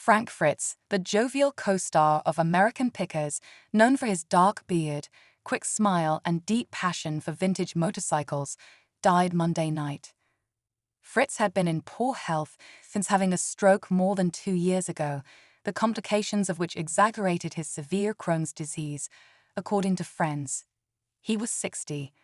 Frank Fritz, the jovial co-star of American Pickers, known for his dark beard, quick smile, and deep passion for vintage motorcycles, died Monday night. Fritz had been in poor health since having a stroke more than 2 years ago, the complications of which exaggerated his severe Crohn's disease, according to friends. He was 60.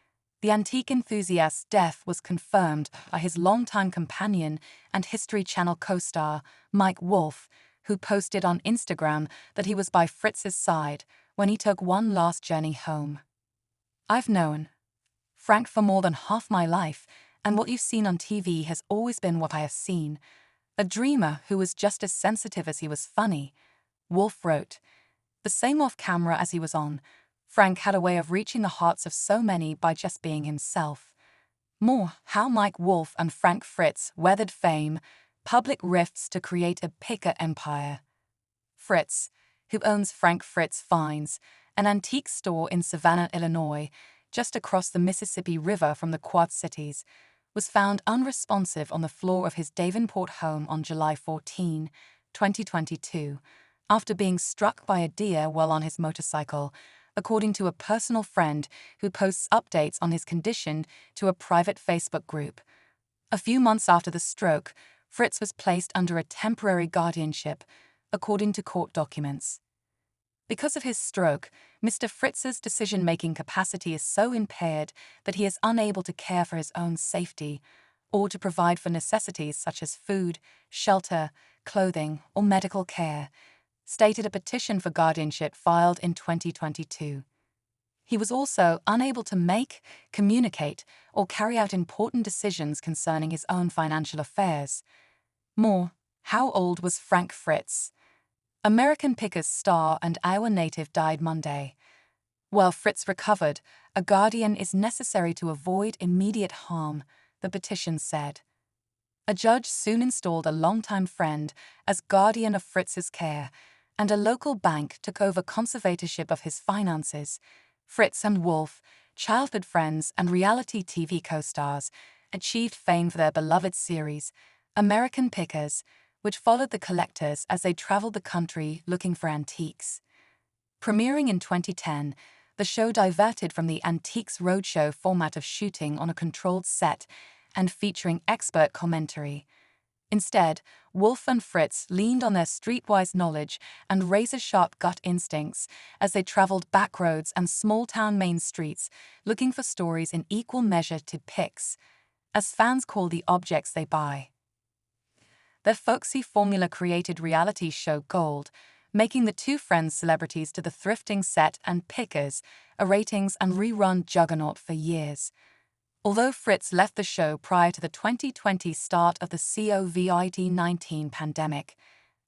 The antique enthusiast's death was confirmed by his longtime companion and History Channel co-star, Mike Wolfe, who posted on Instagram that he was by Fritz's side when he took one last journey home. "I've known Frank for more than half my life, and what you've seen on TV has always been what I have seen. A dreamer who was just as sensitive as he was funny," Wolfe wrote. The same off-camera as he was on, Frank had a way of reaching the hearts of so many by just being himself. More, how Mike Wolfe and Frank Fritz weathered fame, public rifts to create a picker empire. Fritz, who owns Frank Fritz Finds, an antique store in Savannah, Illinois, just across the Mississippi River from the Quad Cities, was found unresponsive on the floor of his Davenport home on July 14, 2022, after being struck by a deer while on his motorcycle, according to a personal friend who posts updates on his condition to a private Facebook group. A few months after the stroke, Fritz was placed under a temporary guardianship, according to court documents. Because of his stroke, Mr. Fritz's decision-making capacity is so impaired that he is unable to care for his own safety or to provide for necessities such as food, shelter, clothing, or medical care, stated a petition for guardianship filed in 2022. He was also unable to make, communicate, or carry out important decisions concerning his own financial affairs. More, how old was Frank Fritz? American Pickers star and Iowa native died Monday. While Fritz recovered, a guardian is necessary to avoid immediate harm, the petition said. A judge soon installed a longtime friend as guardian of Fritz's care, and a local bank took over conservatorship of his finances. Fritz and Wolfe, childhood friends and reality TV co-stars, achieved fame for their beloved series, American Pickers, which followed the collectors as they traveled the country looking for antiques. Premiering in 2010, the show diverted from the Antiques Roadshow format of shooting on a controlled set and featuring expert commentary. Instead, Wolfe and Fritz leaned on their streetwise knowledge and razor-sharp gut instincts as they traveled backroads and small-town main streets looking for stories in equal measure to picks, as fans call the objects they buy. Their folksy formula created reality show gold, making the two friends celebrities to the thrifting set and Pickers, a ratings and rerun juggernaut for years. Although Fritz left the show prior to the 2020 start of the COVID-19 pandemic,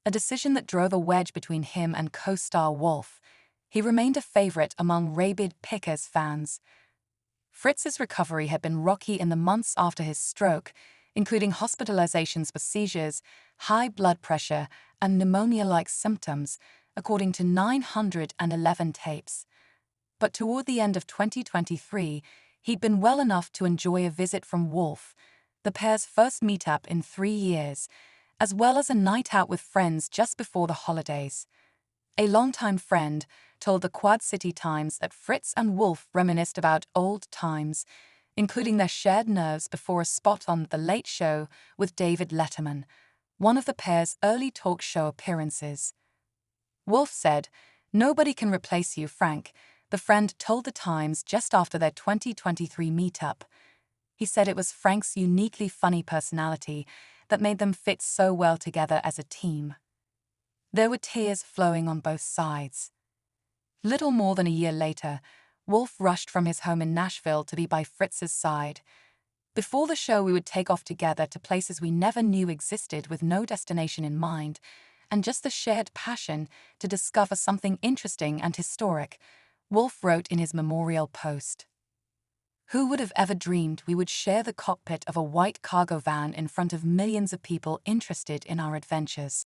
a decision that drove a wedge between him and co-star Wolfe, he remained a favorite among rabid Pickers fans. Fritz's recovery had been rocky in the months after his stroke, including hospitalizations for seizures, high blood pressure, and pneumonia-like symptoms, according to 911 tapes. But toward the end of 2023, he'd been well enough to enjoy a visit from Wolfe, the pair's first meetup in 3 years, as well as a night out with friends just before the holidays. A longtime friend told the Quad City Times that Fritz and Wolfe reminisced about old times, including their shared nerves before a spot on The Late Show with David Letterman, one of the pair's early talk show appearances. Wolfe said, "Nobody can replace you, Frank," the friend told the Times just after their 2023 meetup. He said it was Frank's uniquely funny personality that made them fit so well together as a team. There were tears flowing on both sides. Little more than a year later, Wolfe rushed from his home in Nashville to be by Fritz's side. "Before the show, we would take off together to places we never knew existed with no destination in mind, and just the shared passion to discover something interesting and historic," Wolfe wrote in his memorial post. "Who would have ever dreamed we would share the cockpit of a white cargo van in front of millions of people interested in our adventures?"